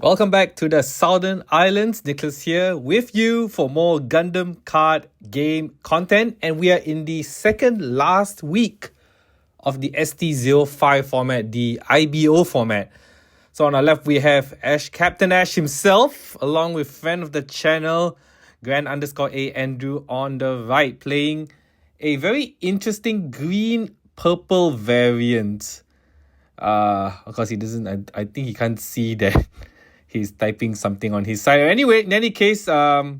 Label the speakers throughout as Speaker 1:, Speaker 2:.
Speaker 1: Welcome back to the Southern Islands. Nicholas here with you for more Gundam card game content. And we are in the second last week of the ST05 format, the IBO format. So on our left, we have Captain Ash himself, along with friend of the channel, Grand_A Andrew on the right, playing a very interesting green-purple variant. Of course, he doesn't, I think he can't see that. He's typing something on his side. Anyway, in any case, we're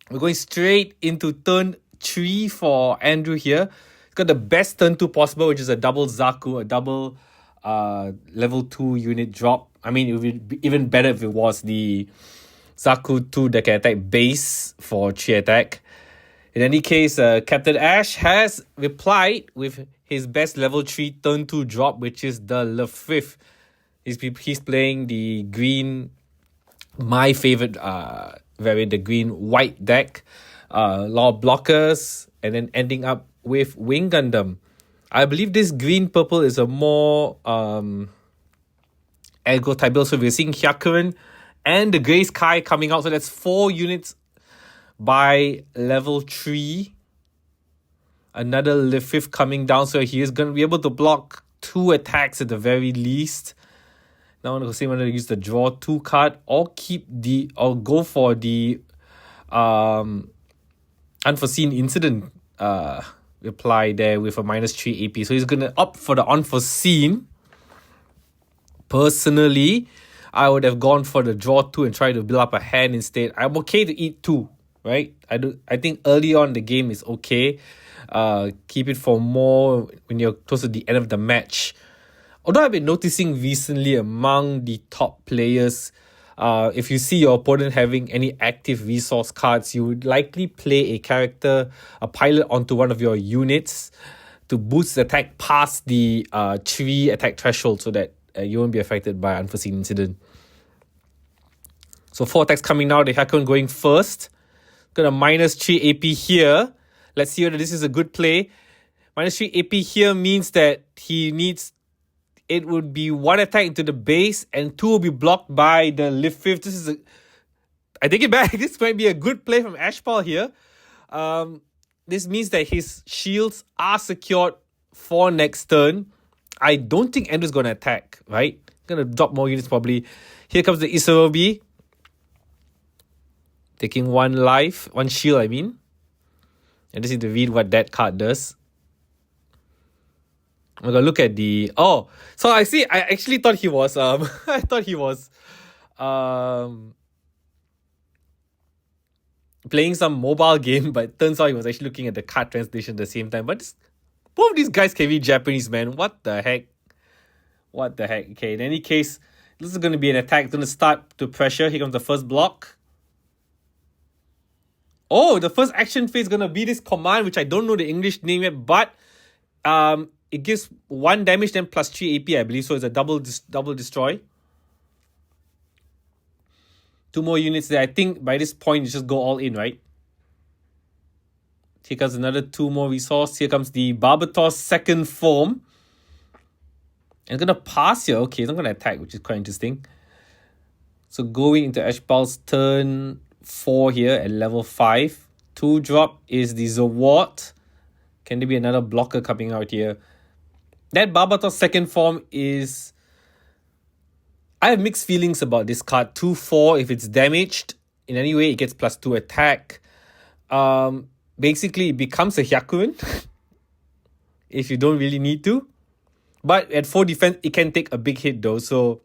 Speaker 1: going straight into turn 3 for Andrew here. He's got the best turn 2 possible, which is a double Zaku, a double level 2 unit drop. I mean, it would be even better if it was the Zaku 2 that can attack base for 3 attack. In any case, Captain Ash has replied with his best level 3 turn 2 drop, which is the Lefif. He's playing the green, my favorite variant, the green-white deck. A lot of blockers, and then ending up with Wing Gundam. I believe this green-purple is a more aggro type build. So we're seeing Hyakuren and the Grey Sky coming out. So that's 4 units by level 3. Another Lefif coming down. So he is going to be able to block 2 attacks at the very least. Now I'm going to see whether to use the draw 2 card or go for the unforeseen incident reply there with a -3 AP. So he's going to opt for the unforeseen. Personally, I would have gone for the draw 2 and try to build up a hand instead. I'm okay to eat 2, right? I think early on the game is okay. Keep it for more when you're close to the end of the match. Although I've been noticing recently among the top players, if you see your opponent having any active resource cards, you would likely play a pilot onto one of your units to boost the attack past the 3 attack threshold so that you won't be affected by unforeseen incident. So 4 attacks coming now, the Hyakuren going first. Got a -3 AP here. Let's see whether this is a good play. -3 AP here means that it would be 1 attack into the base and 2 will be blocked by the Lefif. I take it back. This might be a good play from Ashpal here. This means that his shields are secured for next turn. I don't think Andrew's going to attack, right? Going to drop more units probably. Here comes the Isorobi. Taking 1 life, 1 shield I mean. I just need to read what that card does. I'm gonna look at the so I see. I actually thought he was playing some mobile game, but turns out he was actually looking at the card translation at the same time. But both of these guys can read Japanese, man. What the heck? Okay, in any case, this is gonna be an attack. It's gonna start to pressure. Here comes the first block. Oh, the first action phase is gonna be this command, which I don't know the English name yet, but it gives 1 damage, then +3 AP, I believe. So it's a double destroy. 2 more units there. I think by this point, you just go all in, right? Here comes another 2 more resource. Here comes the Barbatos second form. And it's going to pass here. Okay, it's not going to attack, which is quite interesting. So going into Ashpal's turn 4 here at level 5. 2 drop is the Zawart. Can there be another blocker coming out here? That Barbatos second form is... I have mixed feelings about this card. 2/4, if it's damaged in any way, it gets +2 attack. Basically, it becomes a Hyakuren if you don't really need to. But at 4 defense, it can take a big hit though. So,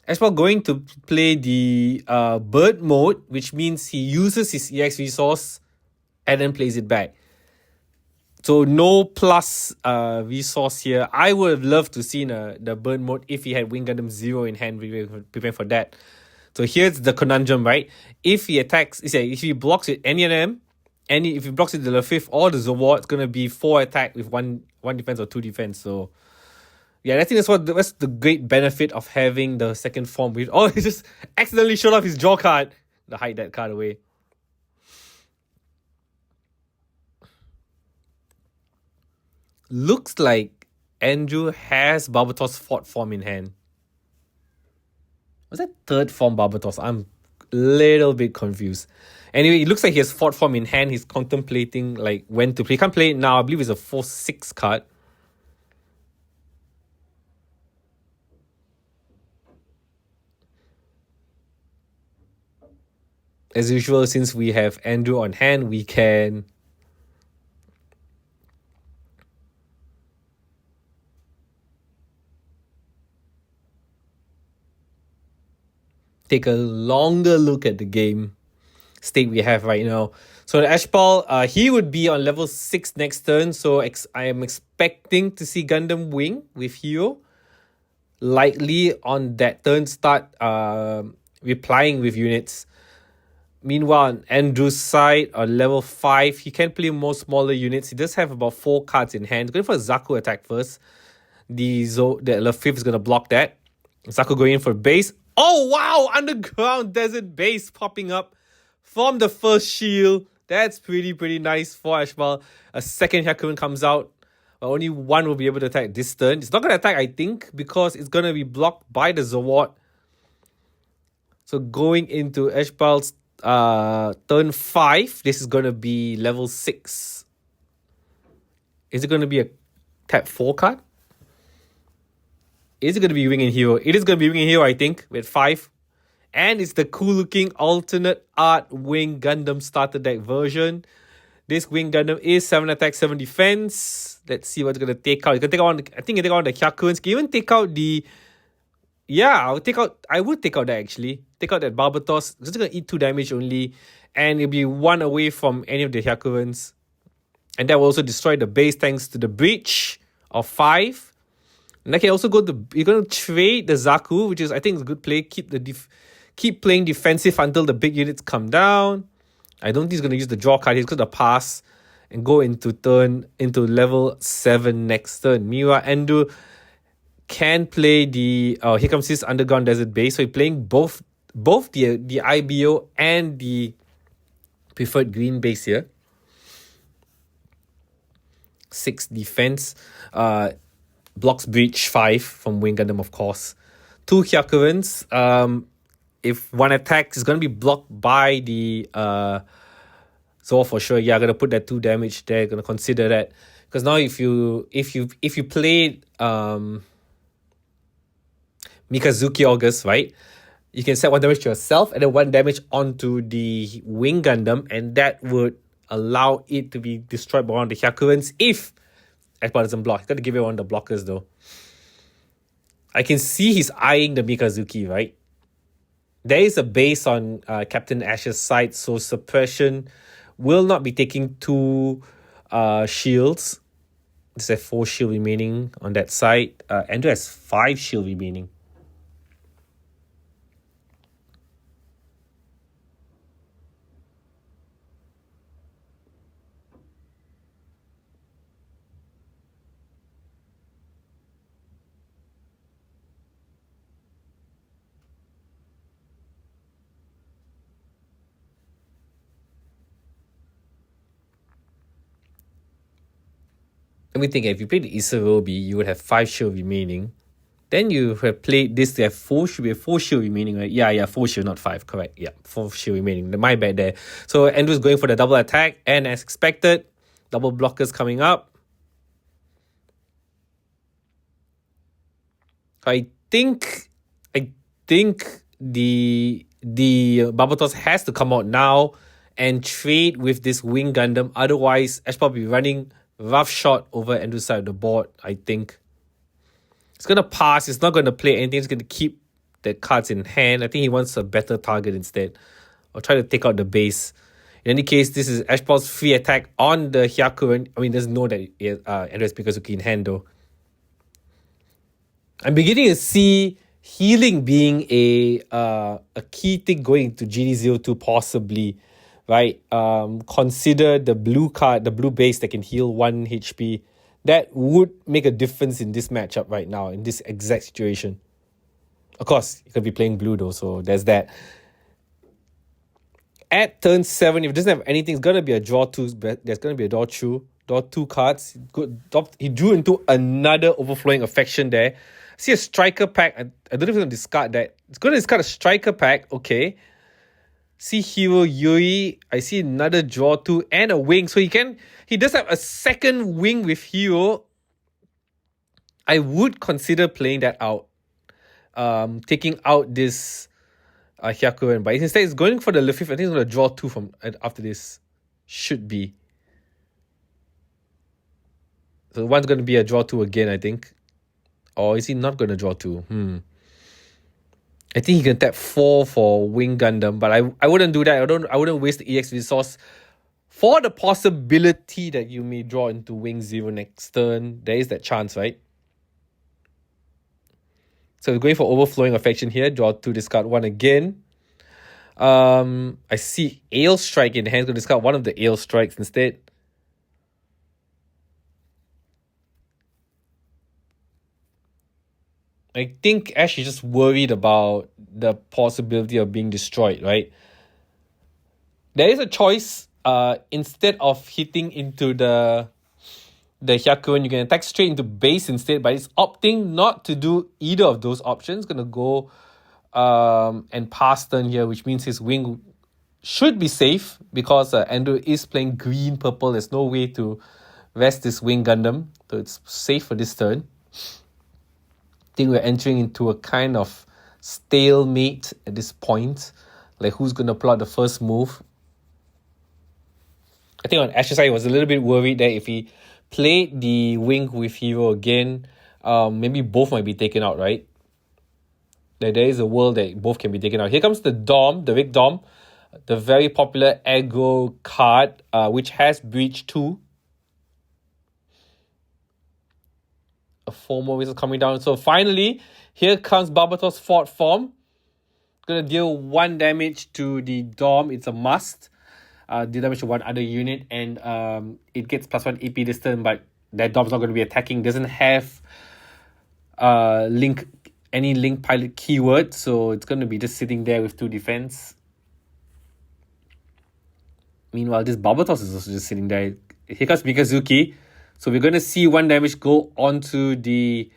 Speaker 1: as well, going to play the bird mode, which means he uses his EX resource and then plays it back. So no plus resource here. I would have loved to see the burn mode if he had Wing Gundam 0 in hand, preparing for that. So here's the conundrum, right? If he attacks, if he blocks it, if he blocks it the Lefif or the Zawar, it's gonna be 4 attack with one defense or 2 defense. So yeah, I think that's the great benefit of having the second form. He just accidentally showed off his draw card. To hide that card away. Looks like Andrew has Barbatos' 4th form in hand. Was that third form Barbatos? I'm a little bit confused. Anyway, it looks like he has fourth form in hand. He's contemplating like when to play. He can't play it now. I believe it's a 4-6 card. As usual, since we have Andrew on hand, we can take a longer look at the game state we have right now. So the Ashbal, he would be on level 6 next turn. So I am expecting to see Gundam Wing with Hero. Likely on that turn start replying with units. Meanwhile, on Andrew's side, on level 5, he can play more smaller units. He does have about 4 cards in hand. Going for a Zaku attack first. The level 5 is going to block that. Zaku going in for base. Oh, wow! Underground Desert Base popping up from the first shield. That's pretty nice for Ashbal. A second Hyakuren comes out. But only one will be able to attack this turn. It's not going to attack, I think, because it's going to be blocked by the Zawad. So going into Ashbal's turn 5, this is going to be level 6. Is it going to be a tap 4 card? Is it going to be Wing and Hero? It is going to be Wing and Hero, I think, with 5. And it's the cool looking alternate art Wing Gundam starter deck version. This Wing Gundam is 7 attack, 7 defense. Let's see what's going to take out. You can take out, I think you take out the Hyakurens. Can even take out the... Yeah, I would take out that actually. Take out that Barbatos. It's going to eat 2 damage only. And it'll be 1 away from any of the Hyakurens. And that will also destroy the base thanks to the breach of 5. And I can also you're going to trade the Zaku, which is, I think, is a good play. Keep playing defensive until the big units come down. I don't think he's going to use the draw card. He's going to pass and go into level 7 next turn. Miwa Endo can play the... here comes his Underground Desert Base. So he's playing both the IBO and the preferred green base here. 6 defense. Blocks breach 5 from Wing Gundam, of course. 2 Hyakurens. If one attack is going to be blocked by the Zor for sure. Yeah, I'm going to put that 2 damage there. Going to consider that. Because now if you played Mikazuki August, right? You can set 1 damage to yourself and then 1 damage onto the Wing Gundam, and that would allow it to be destroyed by one of the Hyakurens if Ashbal doesn't block. He's got to give it one of the blockers though. I can see he's eyeing the Mikazuki, right? There is a base on Captain Ash's side, so suppression will not be taking 2 shields. There's a 4 shield remaining on that side. Andrew has 5 shield remaining. Let me think, if you played the Isarobi, you would have 5 shield remaining. Then you have played this to have 4, should be a 4 shield remaining, right? Yeah, 4 shield, not 5, correct. Yeah, 4 shield remaining. My bad there. So Andrew's going for the double attack, and as expected, double blockers coming up. I think the Barbatos has to come out now and trade with this Wing Gundam. Otherwise, Ashbal will be running rough shot over Andrew's side of the board, I think. It's going to pass. It's not going to play anything. It's going to keep the cards in hand. I think he wants a better target instead. Or try to take out the base. In any case, this is Ashbal's free attack on the Hyakuren. I mean, there's no that Andrew has Mikazuki in hand though. I'm beginning to see healing being a key thing going into GD02 possibly. Right, consider the blue card, the blue base that can heal 1 HP. That would make a difference in this matchup right now, in this exact situation. Of course, you could be playing blue though, so there's that. At turn 7, if it doesn't have anything, it's going to be a draw 2. There's going to be a draw 2. Draw 2 cards. He drew into another overflowing affection there. I see a striker pack. I don't know if he's going to discard that. It's going to discard a striker pack. Okay. See Hero Yuri. I see another draw 2 and a wing. So he does have a second wing with Hero. I would consider playing that out. Taking out this Hyakuren. But instead it's going for the Lefif. I think it's going to draw 2 from after this. Should be. So one's going to be a draw 2 again, I think. Or is he not going to draw 2? I think he can tap 4 for Wing Gundam, but I wouldn't do that. I wouldn't waste the EX resource for the possibility that you may draw into Wing 0 next turn. There is that chance, right? So we're going for Overflowing Affection here. Draw 2, discard 1 again. I see Ale Strike in hand. Going to discard one of the Ale Strikes instead. I think Ash is just worried about the possibility of being destroyed, right? There is a choice. Instead of hitting into the Hyakuren, you can attack straight into base instead, but it's opting not to do either of those options. Gonna go and pass turn here, which means his wing should be safe because Andrew is playing green-purple. There's no way to rest this Wing Gundam, so it's safe for this turn. I think we're entering into a kind of stalemate at this point. Like, who's going to pull out the first move? I think on Ash's side, he was a little bit worried that if he played the Wing with Hero again, maybe both might be taken out, right? That there is a world that both can be taken out. Here comes the Dom, the Big Dom, the very popular aggro card, which has Breach 2. A 4 more wizards coming down. So finally, here comes Barbatos' fourth form. Gonna deal 1 damage to the Dom. It's a must. Deal damage to one other unit, and it gets +1 AP this turn, but that Dom's not going to be attacking. Doesn't have any link pilot keyword, so it's going to be just sitting there with 2 defense. Meanwhile, this Barbatos is also just sitting there. Here comes Mikazuki. So we're going to see 1 damage go onto the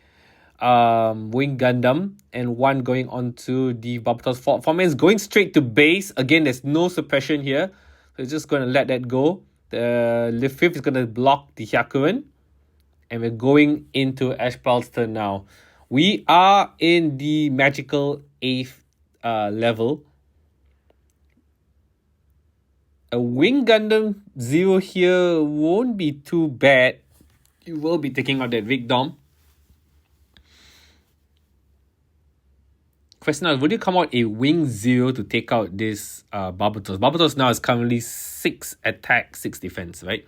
Speaker 1: Wing Gundam and 1 going onto the Barbatos. Forman is going straight to base. Again, there's no suppression here. So it's just going to let that go. The Lefif is going to block the Hyakuren. And we're going into Ashpal's turn now. We are in the magical 8th level. A Wing Gundam 0 here won't be too bad. You will be taking out that Big Dom. Question now, would you come out a Wing 0 to take out this Barbatos? Barbatos now is currently 6 attack, 6 defense, right?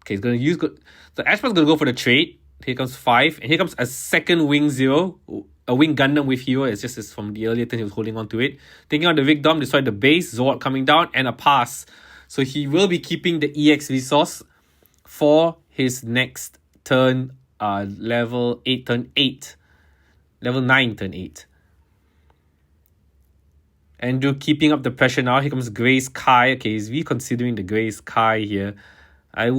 Speaker 1: Okay, he's going to use... So Ashman's going to go for the trade. Here comes 5. And here comes a second Wing 0. A Wing Gundam with Hero. It's just as from the earlier turn he was holding on to it. Taking out the Big Dom, destroy the base. Zord coming down and a pass. So he will be keeping the EX resource for his next turn, level 8, turn 8. Level 9, turn 8. Andrew keeping up the pressure now. Here comes Grace Kai. Okay, he's reconsidering the Grace Kai here. I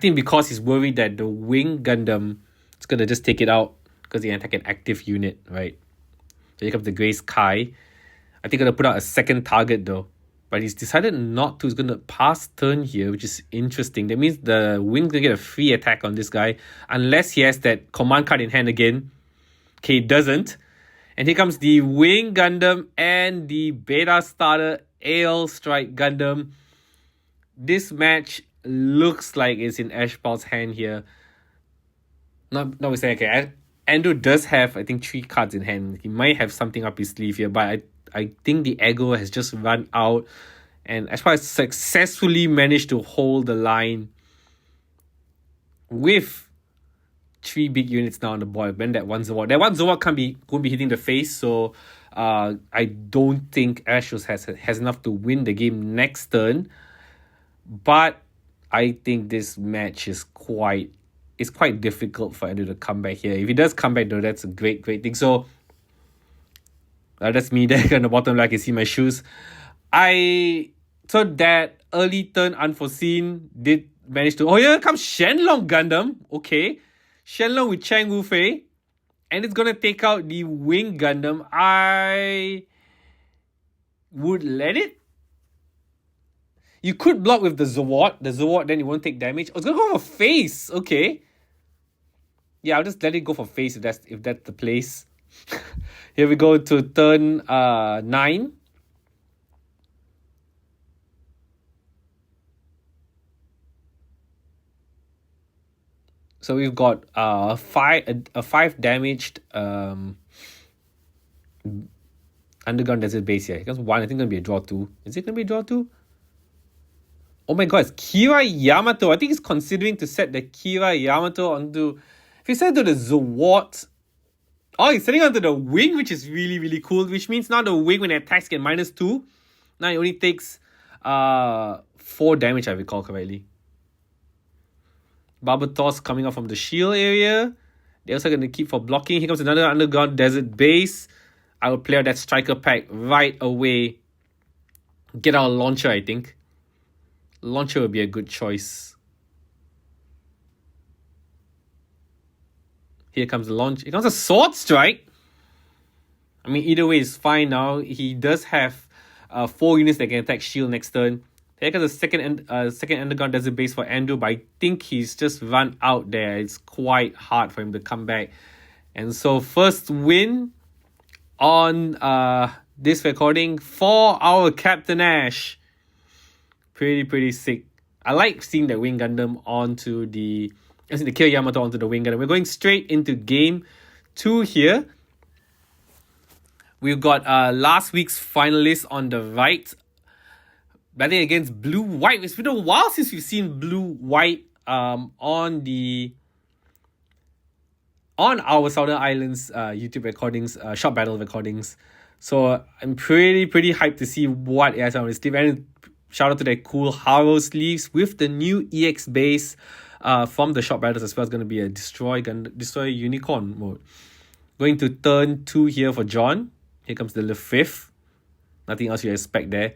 Speaker 1: think because he's worried that the Wing Gundam is going to just take it out because he can attack an active unit, right? So here comes the Grace Kai. I think going to put out a second target though. But he's decided not to. He's going to pass turn here, which is interesting. That means the Wing's going to get a free attack on this guy. Unless he has that command card in hand again. Okay, he doesn't. And here comes the Wing Gundam and the Beta Starter Ale Strike Gundam. This match looks like it's in Ashpal's hand here. Notwithstanding, okay, Andrew does have, I think, 3 cards in hand. He might have something up his sleeve here, but I think the aggro has just run out. And Ashpal has successfully managed to hold the line with 3 big units now on the board. When that one Zord. That one Zord won't be hitting the face, so I don't think Ash has enough to win the game next turn. But I think this match is quite difficult for Andrew to come back here. If he does come back though, that's a great thing. So that's me there on the bottom left. You can see my shoes. So that early turn unforeseen did manage to... Oh, here comes Shenlong Gundam. Okay. Shenlong with Chang Wu Fei. And it's gonna take out the Wing Gundam. I would let it. You could block with the Zawad. The Zawad, then you won't take damage. Oh, it's gonna go for face. Okay. Yeah, I'll just let it go for face if that's the place. Here we go to turn 9. So we've got a 5 damaged underground desert base here. Because 1, I think, gonna be a draw 2. Is it gonna be a draw 2? Oh my god, it's Kira Yamato. I think he's considering to set the Kira Yamato onto. If he set to the Zawad. Oh, he's setting onto the wing, which is really, really cool. Which means now the wing, when it attacks, get -2. Now it only takes 4 damage, if I recall correctly. Barbatos coming up from the shield area. They're also going to keep for blocking. Here comes another underground desert base. I will play out that striker pack right away. Get our launcher, I think. Launcher would be a good choice. Here comes the launch. Here comes a sword strike. I mean, either way is fine now. He does have 4 units that can attack shield next turn. Here comes the second underground desert base for Andrew, but I think he's just run out there. It's quite hard for him to come back. And so first win on this recording for our Captain Ash. Pretty sick. I like seeing the Wing Gundam onto the Kira Yamato onto the Wing Gundam. We're going straight into game 2 here. We've got last week's finalists on the right, battling against Blue-White. It's been a while since we've seen Blue-White on our Southern Islands YouTube recordings, short battle recordings. So I'm pretty hyped to see what it has on his sleeve. And shout out to that cool Haro sleeves with the new EX base from the short battles as well. It's going to be a destroy unicorn mode. Going to turn 2 here for John. Here comes the Le5th. Nothing else you expect there.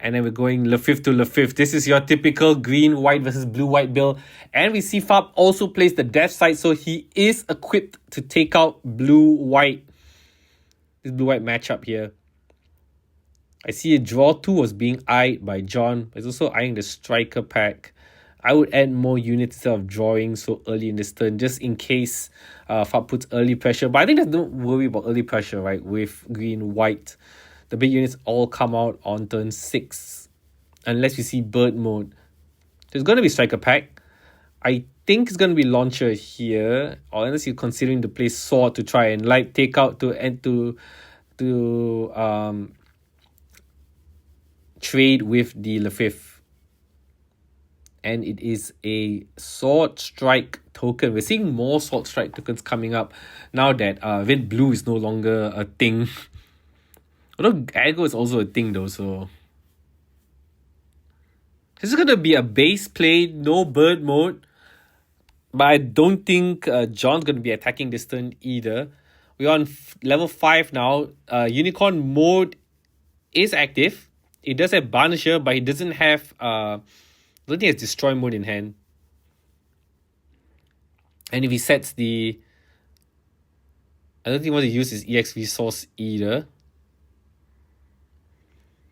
Speaker 1: And then we're going Le5th to Le5th. This is your typical green-white versus blue-white build. And we see Fab also plays the death side, so he is equipped to take out blue-white. This blue-white matchup here. I see a draw 2 was being eyed by John. He's also eyeing the striker pack. I would add more units instead of drawing so early in this turn, just in case Fab puts early pressure. But I think there's no worry about early pressure, right, with green-white. The big units all come out on turn 6. Unless we see bird mode. There's going to be striker pack. I think it's going to be launcher here. Or unless you're considering to play sword to try and light take out to trade with the Le5th. And it is a sword strike token. We're seeing more sword strike tokens coming up now that red blue is no longer a thing. Although aggro is also a thing though, so this is gonna be a base play, no bird mode. But I don't think John's gonna be attacking this turn either. We're on level 5 now. Unicorn mode is active. It does have Banisher, but it doesn't have I don't think it has destroy mode in hand. And if he sets the, I don't think he wants to use his EX resource either.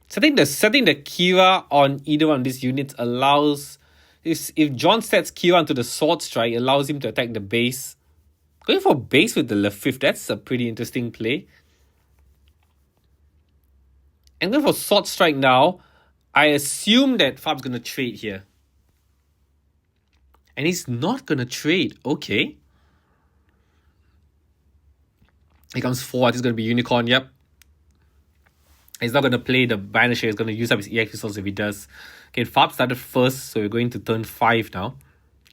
Speaker 1: Setting the Kira on either one of these units allows, if John sets Kira onto the sword strike, it allows him to attack the base. Going for base with the Le5th, that's a pretty interesting play. And going for sword strike now, I assume that Fab's going to trade here. And he's not going to trade. Okay. Here comes 4. It's going to be Unicorn. Yep. He's not going to play the Banisher. He's going to use up his EX resource if he does. Okay, Fab started first. So we're going to turn 5 now.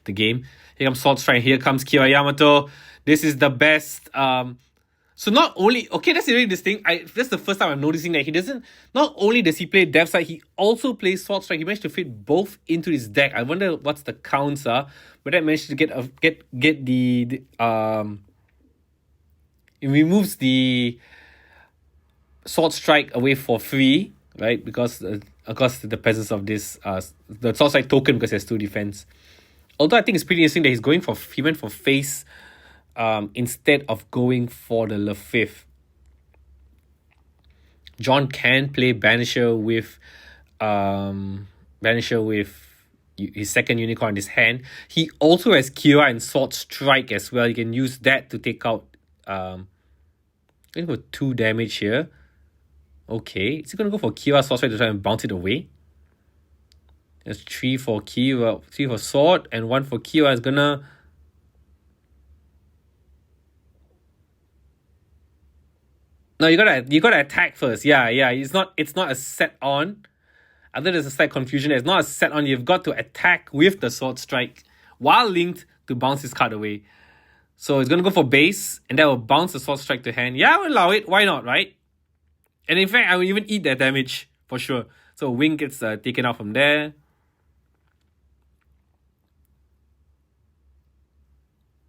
Speaker 1: The game. Here comes Sword Strike. Here comes Kira Yamato. This is the best. So not only, okay, that's really this thing. That's the first time I'm noticing that he doesn't, not only does he play Dev Side, he also plays Sword Strike. He managed to fit both into his deck. I wonder what's the counts are. But that managed to get the it removes the Sword Strike away for free, right? Because the presence of this, the Sword Strike token, because there's 2 defense. Although I think it's pretty interesting that he went for face instead of going for the Lefifth. John can play Banisher with his second unicorn in his hand. He also has Kira and Sword Strike as well. You can use that to take out I think for 2 damage here. Okay, is he gonna go for Kira Sword Strike to try and bounce it away? There's 3 for Kira, 3 for Sword, and 1 for Kira is gonna. No, you gotta attack first. Yeah. It's not a set on. Other there's a slight confusion. It's not a set on. You've got to attack with the Sword Strike while linked to bounce his card away. So it's gonna go for base, and that will bounce the Sword Strike to hand. Yeah, I will allow it. Why not, right? And in fact, I will even eat that damage for sure. So Wing gets taken out from there.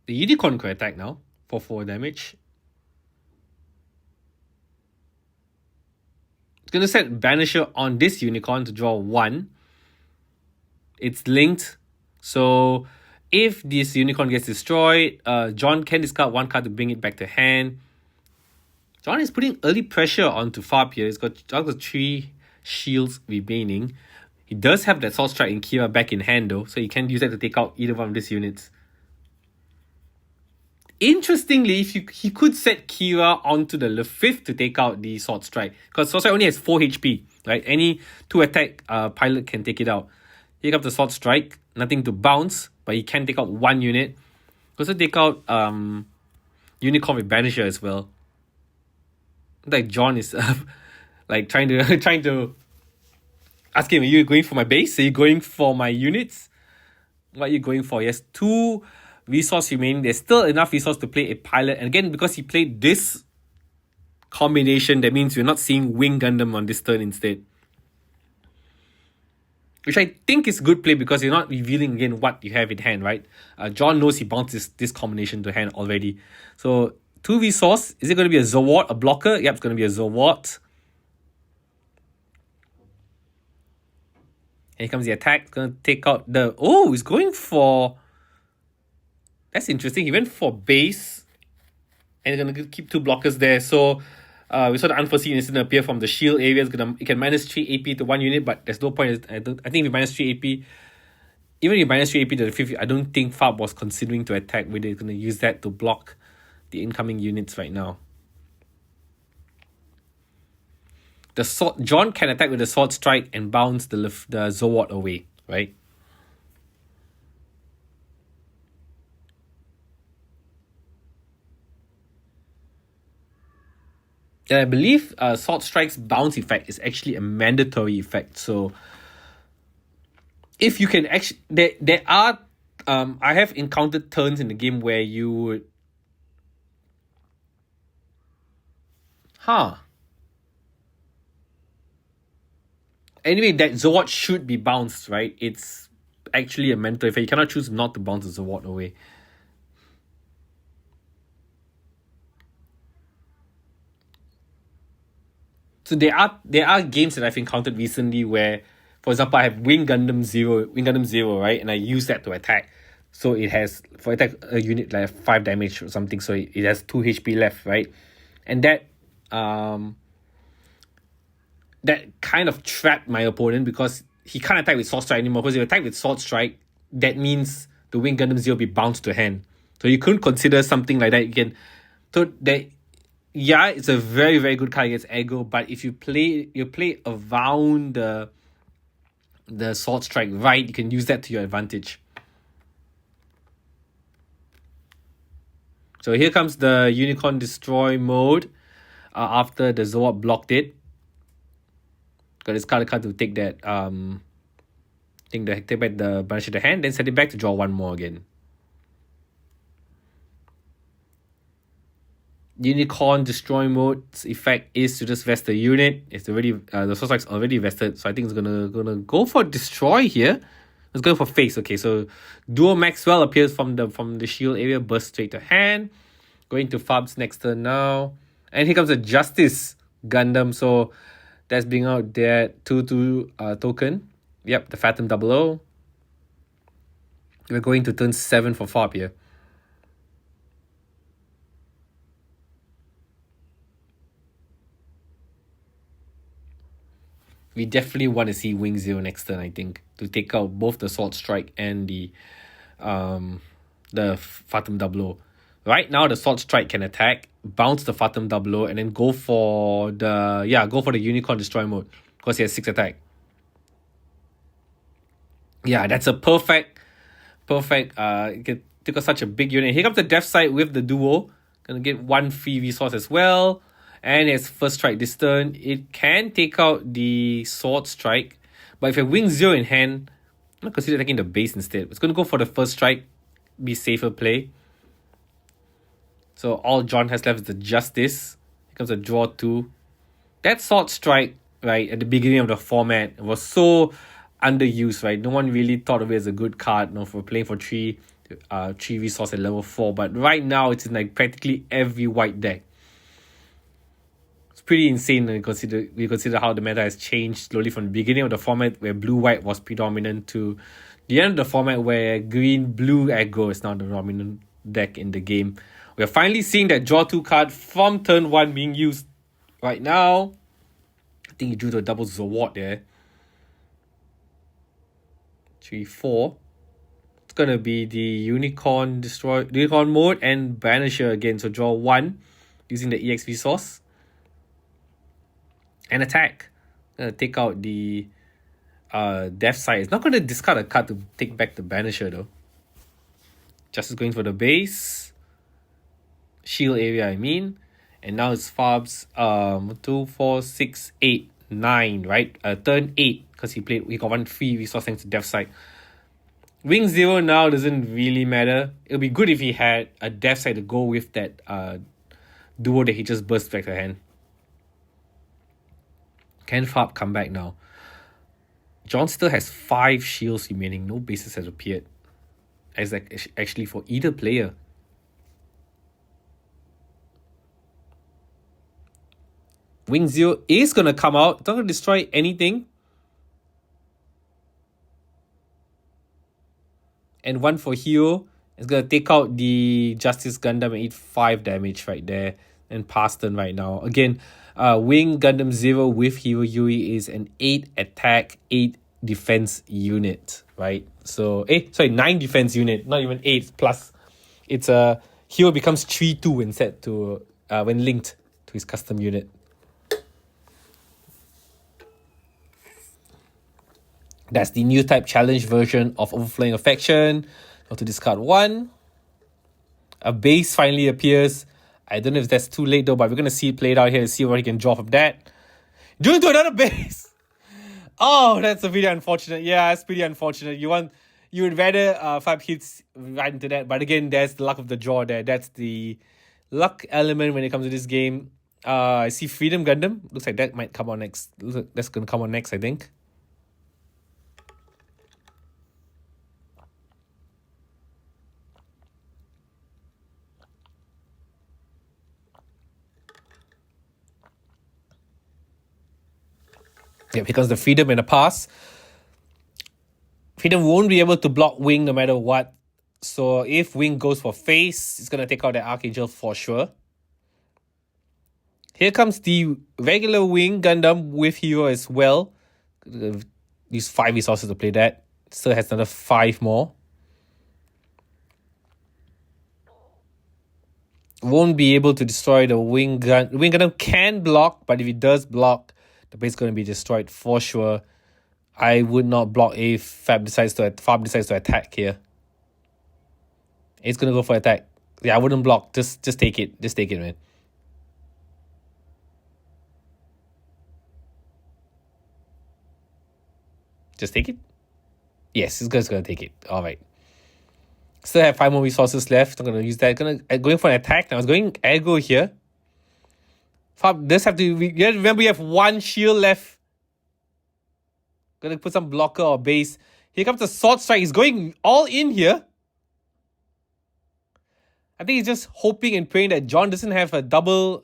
Speaker 1: The unicorn could attack now for 4 damage. It's going to set Banisher on this unicorn to draw 1. It's linked. So if this unicorn gets destroyed, John can discard 1 card to bring it back to hand. John is putting early pressure onto Farb here. He's got 3 shields remaining. He does have that Sword Strike and Kira back in hand though, so he can use that to take out either one of these units. Interestingly, he could set Kira onto the Lefifth to take out the Sword Strike, because Sword Strike only has 4 HP, right? Any 2 attack pilot can take it out. Here comes the Sword Strike, nothing to bounce, but he can take out 1 unit. Also take out Unicorn with Banisher as well. Like John is like trying to ask him, are you going for my base? Are you going for my units? What are you going for? He has 2 resource remaining. There's still enough resource to play a pilot, and again, because he played this combination, that means we're not seeing Wing Gundam on this turn instead, which I think is good play because you're not revealing again what you have in hand, right? John knows he bounced this combination to hand already. So 2 resource. Is it going to be a Zawad, a blocker? Yep, it's going to be a Zawad. Here comes the attack. It's going to take out the... Oh, he's going for... That's interesting. He went for base. And he's going to keep 2 blockers there. So we saw the unforeseen incident appear from the shield area. It can minus 3 AP to 1 unit, but there's no point. I think if you minus 3 AP... Even if you minus 3 AP to the 5th, I don't think Farb was considering to attack, whether he's going to use that to block the incoming units right now. John can attack with the Sword Strike and bounce the Zawad away, right? And I believe Sword Strike's bounce effect is actually a mandatory effect. So if you can actually... There are... I have encountered turns in the game where you would... Anyway, that Zawad should be bounced, right? It's actually a mental effect. You cannot choose not to bounce the Zawad away. So there are games that I've encountered recently where, for example, I have Wing Gundam Zero, right? And I use that to attack. So it has, for attack, a unit like 5 damage or something. So it has 2 HP left, right? And that kind of trapped my opponent because he can't attack with Sword Strike anymore. Because if you attack with Sword Strike, that means the Wing Gundam Zero will be bounced to hand. So you couldn't consider something like that. You can... So that... Yeah, it's a very, very good card against aggro, but if you play around the Sword Strike right, you can use that to your advantage. So here comes the Unicorn Destroy mode after the Zawad blocked it. Got this card to take that take back the Banisher to hand, then set it back to draw 1 more again. Unicorn Destroy mode's effect is to just vest the unit. It's already the Sword Strike's already vested, so I think it's gonna go for Destroy here. Let's go for face. Okay, so Duo Maxwell appears from the shield area, burst straight to hand. Going to Farb's next turn now, and here comes a Justice Gundam. So that's being out there 2/2 token. Yep, the Phantom 00. We're going to turn 7 for Farb here. we definitely want to see Wing Zero next turn, I think, to take out both the Sword Strike and the Fatum Double. Right now, the Sword Strike can attack, bounce the Fatum Double, and then go for the Unicorn Destroy mode because he has 6 attack. Yeah, that's a perfect. It can take out such a big unit. Here comes the Death Sight with the duo. Gonna get 1 free resource as well. And it's first strike this turn. It can take out the Sword Strike. But if you have Wing Zero in hand, I'm not consider attacking the base instead. It's gonna go for the first strike. Be safer play. So all John has left is the Justice. Here comes a draw 2. That Sword Strike, right, at the beginning of the format was so underused, right? No one really thought of it as a good card, for playing for 3 resource at level 4. But right now, it's in like practically every white deck. It's pretty insane when we consider how the meta has changed slowly from the beginning of the format where blue-white was predominant to the end of the format where green-blue aggro is now the dominant deck in the game. We're finally seeing that draw 2 card from turn 1 being used right now. I think he drew the double Zawad there. 3, 4. It's gonna be the Unicorn mode and Banisher again. So draw 1 using the EXP source. And attack. Gonna take out the Death Sight. It's not gonna discard a card to take back the Banisher though. Just going for the base. Shield area, I mean. And now it's Fab's 2, 4, 6, 8, 9, right? Turn 8. Because he got 1 free resource thanks to Death Sight. Wing Zero now doesn't really matter. It would be good if he had a Death Sight to go with that duo that he just burst back to hand. Can Fab come back now? John still has 5 shields remaining. No bases has appeared. As actually for either player. Wing Zero is going to come out. It's not going to destroy anything. And 1 for Hero. It's going to take out the Justice Gundam and eat 5 damage right there. And pass turn right now. Again, Wing Gundam Zero with Hero Yui is an 8 attack, 8 defense unit. Right? So, 9 defense unit. Not even 8 plus. It's a Hero becomes 3-2 when set to when linked to his custom unit. That's the new type challenge version of Overflowing Affection. Got to discard 1. A base finally appears. I don't know if that's too late though, but we're going to see it played out here to see what he can draw from that. Drew into another base! Oh, that's pretty unfortunate. Yeah, that's pretty unfortunate. You would rather 5 hits right into that. But again, there's the luck of the draw there. That's the luck element when it comes to this game. I see Freedom Gundam. Looks like that might come on next. That's going to come on next, I think. Yep, here comes the Freedom and a pass. Freedom won't be able to block Wing no matter what. So if Wing goes for face, it's going to take out the Archangel for sure. Here comes the regular Wing Gundam with Hero as well. Use 5 resources to play that. Still has another 5 more. Won't be able to destroy the Wing Gundam. Wing Gundam can block, but if it does block, the base is going to be destroyed for sure. I would not block if Fab decides to attack here. It's going to go for attack. Yeah, I wouldn't block. Just take it. Just take it, man. Just take it? Yes, it's going to take it. All right. Still have 5 more resources left. I'm going to use that. Going for an attack now. I was going aggro here. Fab does have to... Remember, we have 1 shield left. Gonna put some blocker or base. Here comes the Sword Strike. He's going all in here. I think he's just hoping and praying that John doesn't have a double...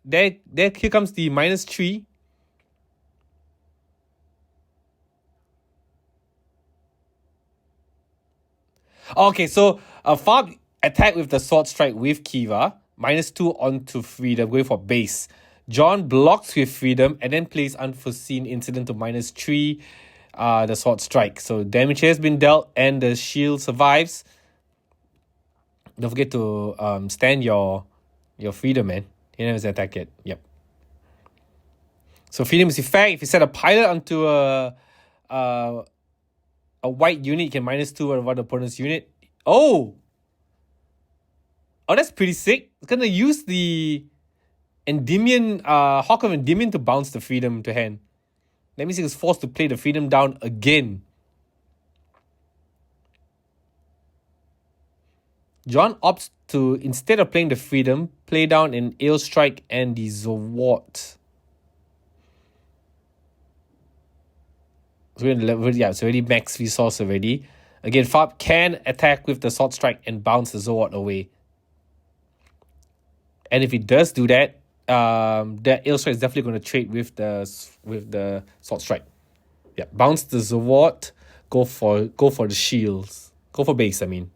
Speaker 1: Here comes the -3. Okay, so Fab attack with the Sword Strike with Kiva. -2 onto Freedom, going for base. John blocks with freedom and then plays unforeseen incident to -3 the sword strike. So damage has been dealt and the shield survives. Don't forget to stand your freedom, man. He never attack it. Yep. So freedom is effect. If you set a pilot onto a white unit, you can -2 over the opponent's unit. Oh, that's pretty sick. It's gonna use the Endymion, Hawk of Endymion to bounce the freedom to hand. That means he was forced to play the freedom down again. John opts to, instead of playing the freedom, play down an Ale Strike and the Zawart. So we're in level, yeah, it's already max resource already. Again, Farb can attack with the Sword Strike and bounce the Zawart away. And if he does do that, that Ale Strike is definitely going to trade with the Sword Strike. Yeah, bounce the Zawart, go for the shields. Go for base, I mean.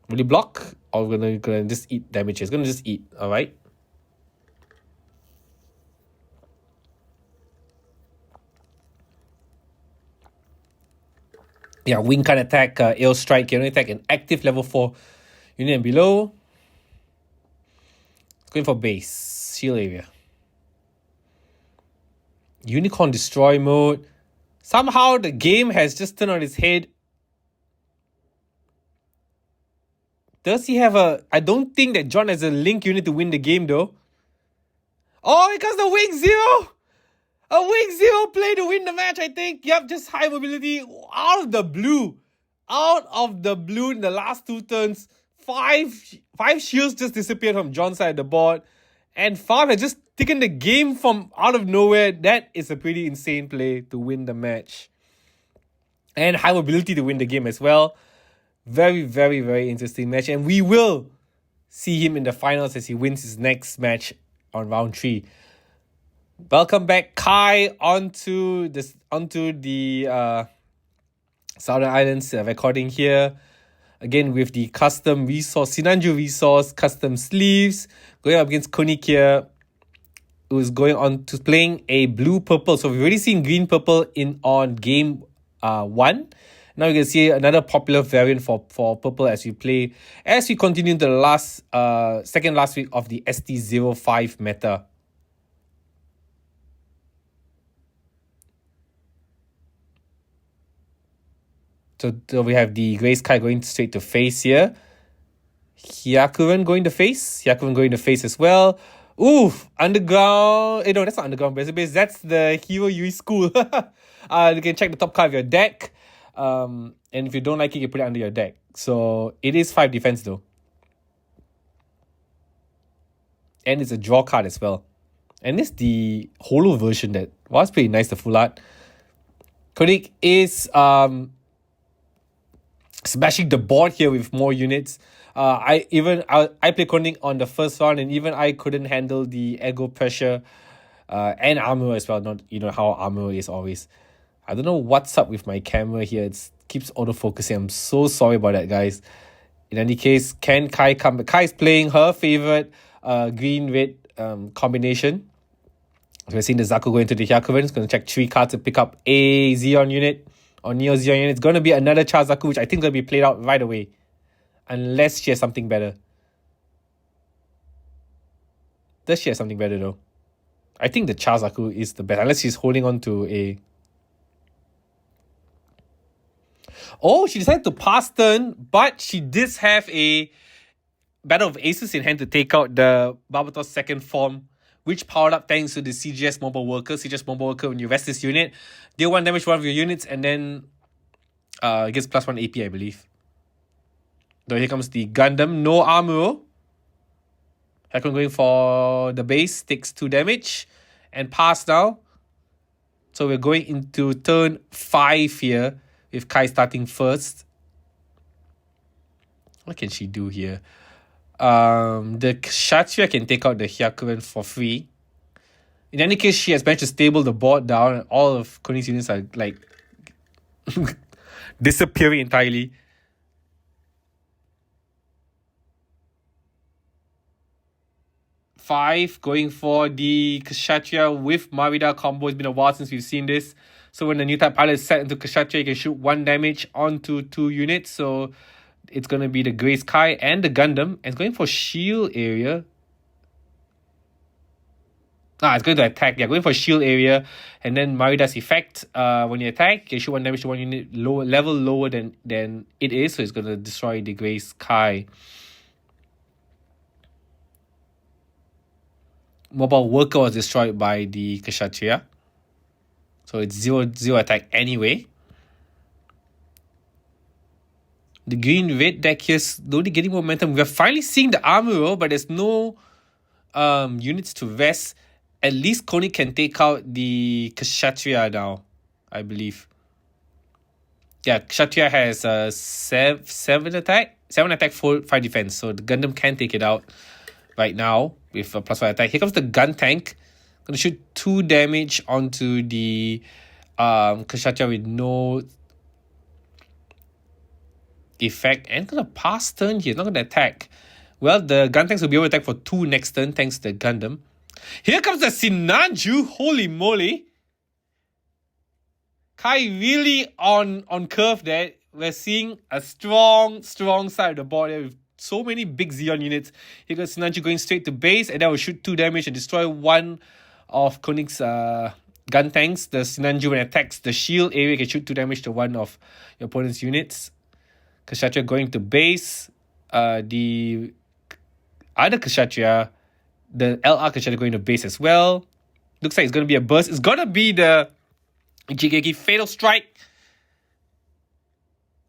Speaker 1: Will he block? Or we're gonna just eat damage? It's gonna just eat, alright? Yeah, wing can't attack Ale Strike. You only attack an active level 4 unit and below. Going for base. Shield area. Unicorn destroy mode. Somehow the game has just turned on its head. Does he have a... I don't think that John has a link unit to win the game though. Oh, because the Wing Zero! A Wing Zero play to win the match, I think. Yep, just high mobility. Out of the blue. Out of the blue in the last 2 turns. Five shields just disappeared from John's side of the board. And Farb has just taken the game from out of nowhere. That is a pretty insane play to win the match. And high mobility to win the game as well. Very, very, very interesting match. And we will see him in the finals as he wins his next match on round 3. Welcome back, Kai, onto the Southern Islands recording here. Again with the custom resource, Sinanju resource, custom sleeves. Going up against Konik here, who's going on to playing a blue-purple. So we've already seen green-purple on game 1. Now you can see another popular variant for purple as we continue the last second last week of the ST05 meta. So we have the Grey Sky going straight to face here. Hyakuren going to face. Hyakuren going to face as well. Oof! Underground. No, that's not underground base. That's the Hero Yui School. You can check the top card of your deck. And if you don't like it, you put it under your deck. So it is 5 defense though. And it's a draw card as well. And it's the holo version that was pretty nice, the full art. Konik is smashing the board here with more units. I play Konik on the first round, and even I couldn't handle the aggro pressure and Amuro as well. Not how Amuro is always. I don't know what's up with my camera here. It keeps autofocusing. I'm so sorry about that, guys. In any case, can Kai come? Kai is playing her favorite green-red combination. So we're seeing the Zaku go into the Hyakuren. It's going to check 3 cards to pick up a Zeon unit or Neo Zeon unit. It's going to be another Char Zaku, which I think is going to be played out right away. Unless she has something better. Does she have something better though? I think the Char Zaku is the best. Unless she's holding on to a... Oh, she decided to pass turn, but she did have a Battle of Aces in hand to take out the Barbatos second form, which powered up thanks to the CGS Mobile Worker. CGS Mobile Worker, when you rest this unit, deal 1 damage to one of your units, and then it gets +1 AP, I believe. So here comes the Gundam, no Amuro. Hakon going for the base, takes 2 damage, and pass now. So we're going into turn 5 here, with Kai starting first. What can she do here? The Shatria can take out the Hyakuren for free. In any case, she has managed to stable the board down, and all of Konik's units are like disappearing entirely. ST05 going for the Kshatriya with Marida combo. It's been a while since we've seen this. So when the new type pilot is set into Kshatriya, you can shoot 1 damage onto 2 units. So it's going to be the Grey Sky and the Gundam. And it's going for shield area. It's going to attack. Yeah, going for shield area. And then Marida's effect. When you attack, you can shoot 1 damage to 1 unit level lower than it is. So it's going to destroy the Grey Sky. Mobile Worker was destroyed by the Kshatriya. So it's 0-0 attack anyway. The green-red deck here is slowly getting momentum. We're finally seeing the Amuro, but there's no units to rest. At least Koenig can take out the Kshatriya now, I believe. Yeah, Kshatriya has 7 attack, 4, 5 defense. So the Gundam can take it out right now with a +5 attack. Here comes the gun tank. Gonna shoot 2 damage onto the Kshatriya with no effect. And gonna pass turn here, not gonna attack. Well, the gun tanks will be able to attack for 2 next turn thanks to the Gundam. Here comes the Sinanju. Holy moly. Kai really on curve there. We're seeing a strong side of the board there with so many big Zeon units. Here goes Sinanju going straight to base, and that will shoot 2 damage and destroy 1 of Koenig's gun tanks. The Sinanju, when it attacks the shield area, can shoot 2 damage to 1 of your opponent's units. Kshatriya going to base. The other Kshatriya, the LR Kshatriya going to base as well. Looks like it's going to be a burst. It's going to be the Jigeki Fatal Strike.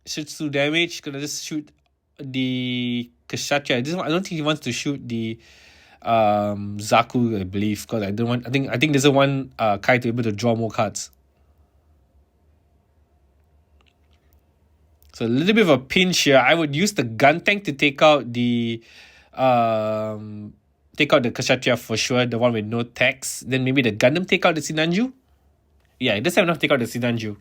Speaker 1: Shoots 2 damage. Gonna just shoot the Kshatriya. I don't think he wants to shoot the Zaku, I believe, because I think there's a one Kai to be able to draw more cards. So a little bit of a pinch here. I would use the gun tank to take out the Kshatriya for sure, the one with no tax. Then maybe the Gundam take out the Sinanju. Yeah, it does have enough to take out the Sinanju.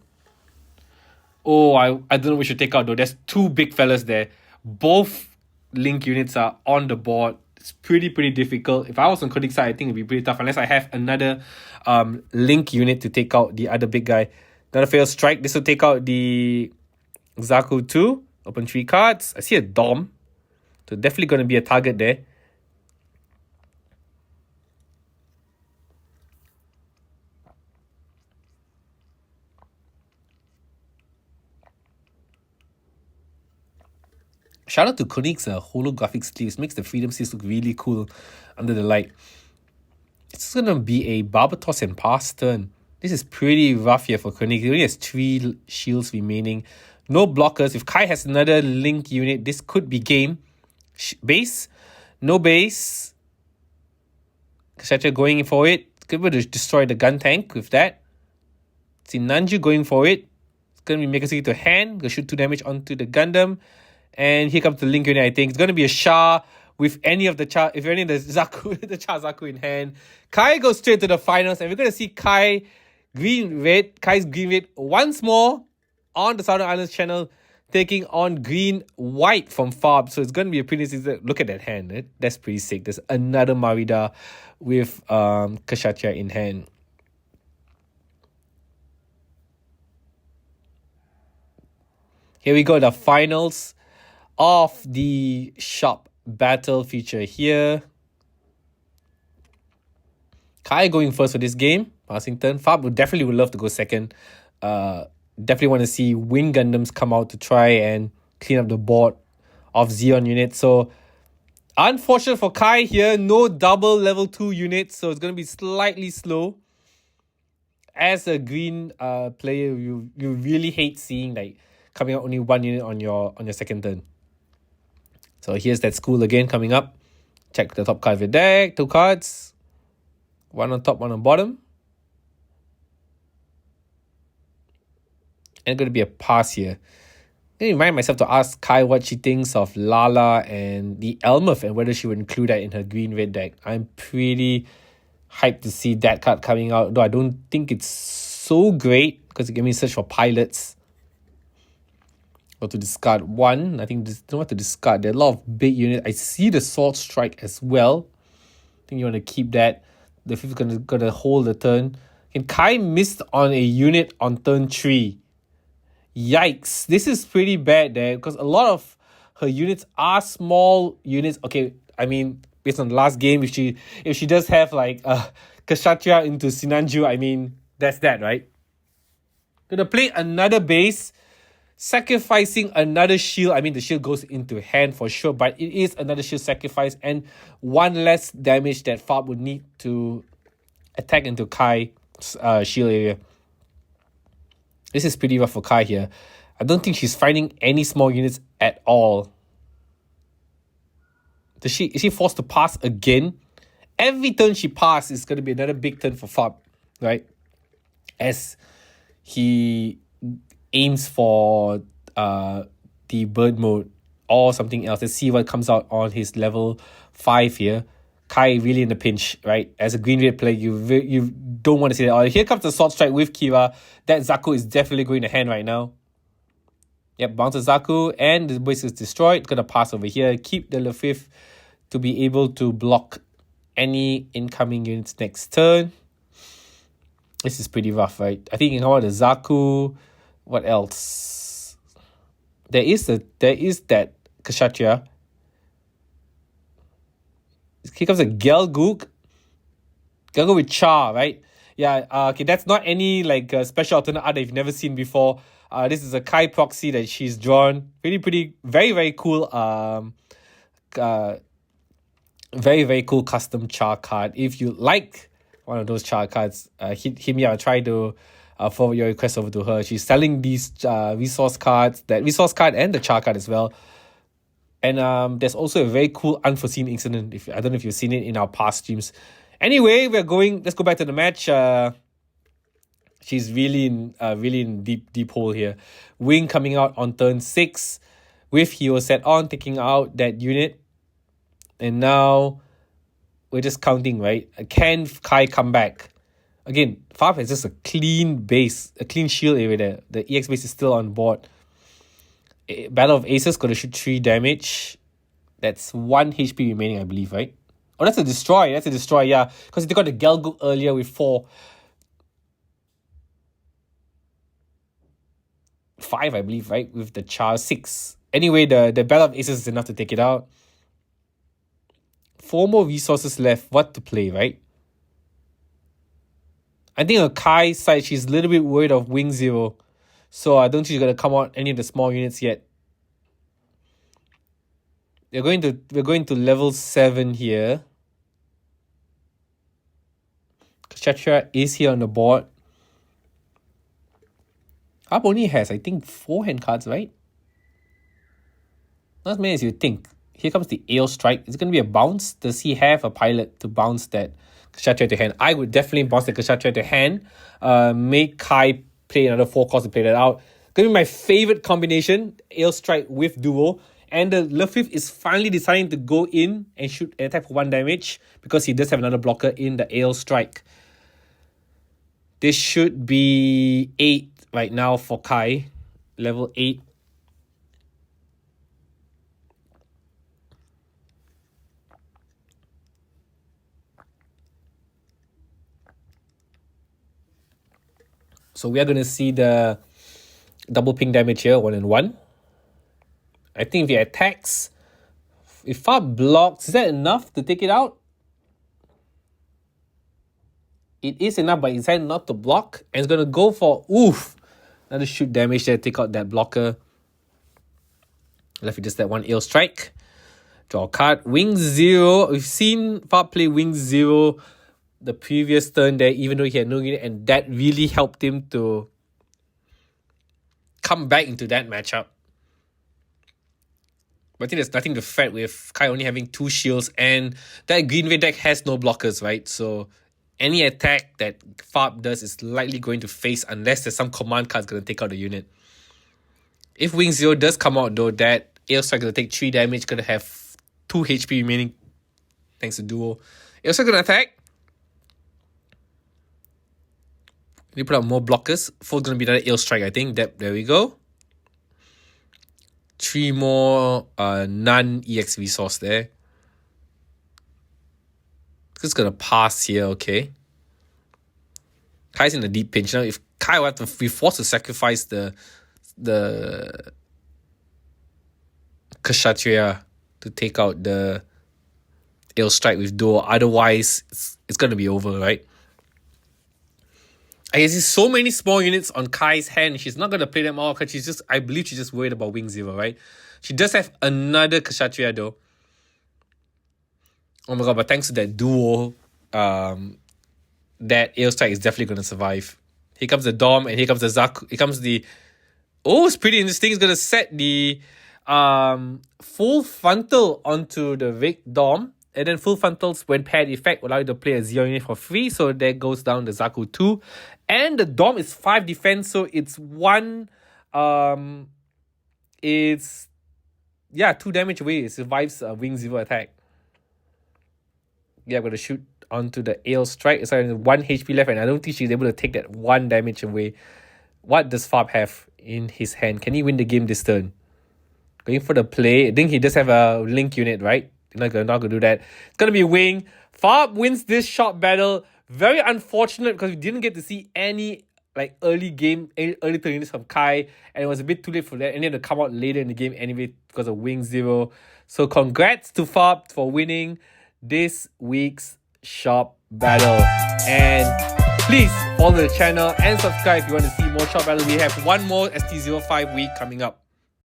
Speaker 1: Oh, I don't know what we should take out though. There's 2 big fellas there. Both link units are on the board. It's pretty difficult. If I was on Koenig's side, I think it'd be pretty tough unless I have another link unit to take out the other big guy. Another failed strike. This will take out the Zaku 2. Open 3 cards. I see a Dom. So definitely going to be a target there. Shout out to Koenig's holographic sleeves. Makes the Freedom sleeves look really cool under the light. It's going to be a Barbatos and pass turn. This is pretty rough here for Koenig. He only has 3 shields remaining. No blockers. If Kai has another link unit, this could be game. Base. No base. Kshatriya going for it. It's going to destroy the gun tank with that. Sinanju going for it. It's going to be Mega City to hand. Going to shoot 2 damage onto the Gundam. And here comes the link unit, I think. It's going to be a Shah with any of the Zaku, the Char Zaku in hand. Kai goes straight to the finals, and we're going to see Kai's green-red once more on the Southern Islands channel, taking on green-white from Farb. So it's going to be a pretty sick. Look at that hand. That's pretty sick. There's another Marida with Kshatriya in hand. Here we go, the finals of the shop battle feature here. Kai going first for this game. Passing turn. Fab would love to go second. Definitely want to see Wing Gundams come out to try and clean up the board of Zeon units. So unfortunate for Kai here. No double level 2 units. So it's going to be slightly slow. As a green player, you really hate seeing like coming out only 1 unit on your second turn. So here's that school again coming up. Check the top card of your deck. 2 cards. 1 on top, 1 on bottom. And going to be a pass here. I remind myself to ask Kai what she thinks of Lala and the Elmeth and whether she would include that in her green-red deck. I'm pretty hyped to see that card coming out, though I don't think it's so great because it gave me search for pilots. Or to discard 1. I think there's not what to discard. There are a lot of big units. I see the Sword Strike as well. think you want to keep that. The 5th is gonna hold the turn. And Kai missed on a unit on turn 3. Yikes. This is pretty bad there because a lot of her units are small units. Okay, I mean, based on the last game, if she does have like Kshatriya into Sinanju, I mean, that's that, right? Gonna play another base, sacrificing another shield. I mean, the shield goes into hand for sure, but it is another shield sacrifice and one less damage that Farb would need to attack into Kai's shield area. This is pretty rough for Kai here. I don't think she's finding any small units at all. Is she forced to pass again? Every turn she passes is going to be another big turn for Farb, right? As he aims for the bird mode or something else. Let's see what comes out on his level 5 here. Kai really in the pinch, right? As a green-red player, you don't want to see that. Here comes the Sword Strike with Kira. That Zaku is definitely going to hand right now. Yep, bounces Zaku, and the base is destroyed. Gonna pass over here. Keep the Lefif to be able to block any incoming units next turn. This is pretty rough, right? I think you can come out the Zaku. What else? There is that Kshatriya. Here comes a Gelgook. Gelgook with Char, right? Yeah, okay, that's not any like special alternate art that you've never seen before. This is a Kai proxy that she's drawn. Pretty, very, very cool. Very, very cool custom Char card. If you like one of those Char cards, hit me up. I'll try to forward your request over to her. She's selling these resource cards, that resource card and the Char card as well. And there's also a very cool unforeseen incident. I don't know if you've seen it in our past streams. Anyway, let's go back to the match. She's really in deep hole here. Wing coming out on turn 6 with Hero set on, taking out that unit. And now we're just counting, right? Can Kai come back? Again, Farb has just a clean base, a clean shield area there. The EX base is still on board. Battle of Aces, got to shoot 3 damage. That's 1 HP remaining, I believe, right? Oh, that's a destroy, yeah. Because they got the Gelgook earlier with 4. 5, I believe, right? With the Char 6. Anyway, the Battle of Aces is enough to take it out. 4 more resources left. What to play, right? I think on Kai's side, she's a little bit worried of Wing Zero. So I don't think she's going to come out any of the small units yet. We're going to level 7 here. Kshatriya is here on the board. Harp only has, I think, 4 hand cards, right? Not as many as you think. Here comes the Ale Strike. It's going to be a bounce. Does he have a pilot to bounce that Kshatriya to hand? I would definitely bounce the Kshatriya to hand. Make Kai play another 4 cards to play that out. Gonna be my favorite combination. Ale Strike with Duo. And the Lefif is finally deciding to go in and shoot an attack for 1 damage because he does have another blocker in the Ale Strike. This should be 8 right now for Kai. Level 8. So we are going to see the double ping damage here, 1 and 1. I think if he attacks, if Farb blocks, is that enough to take it out? It is enough, but he's decided not to block. And it's going to go for, another shoot damage there, take out that blocker. Left with just that 1 Ale Strike. Draw a card. Wing Zero. We've seen Farb play Wing Zero the previous turn there, even though he had no unit, and that really helped him to come back into that matchup. But I think there's nothing to fret with Kai only having 2 shields, and that green red deck has no blockers, right? So any attack that Farb does is likely going to face unless there's some command card's going to take out the unit. If Wing Zero does come out though, that Ale Strike going to take 3 damage, going to have 2 HP remaining thanks to Duo. Ale Strike going to attack. You put out more blockers. 4 going to be another Ale Strike, I think. There we go. 3 more non-EX resource there. Just gonna pass here, okay. Kai's in a deep pinch. Now, if Kai will have to be forced to sacrifice the Kshatriya to take out the Ail Strike with Duo, otherwise it's gonna be over, right? I see so many small units on Kai's hand. She's not gonna play them all because I believe she's just worried about Wing Zero, right? She does have another Kshatriya though. Oh my god, but thanks to that Duo, that Ail Strike is definitely gonna survive. Here comes the Dom, and here comes the Zaku. Here comes the... Oh, it's pretty interesting. It's gonna set the full frontal onto the Vic Dom. And then full frontals, when paired effect, allow you to play a Zeon unit for free. So there goes down the Zaku 2. And the Dom is 5 defense, so it's 2 damage away. It survives a Wing Zero attack. Yeah, I'm gonna shoot onto the Ail Strike. It's only 1 HP left, and I don't think she's able to take that 1 damage away. What does Farb have in his hand? Can he win the game this turn? Going for the play. I think he does have a Link unit, right? Not gonna do that. It's gonna be Wing. Farb wins this short battle. Very unfortunate because we didn't get to see any early turn units from Kai, and it was a bit too late for that. And then to come out later in the game anyway because of Wing Zero. So congrats to Farb for winning this week's shop battle. And please follow the channel and subscribe if you want to see more shop battles. We have one more ST05 week coming up.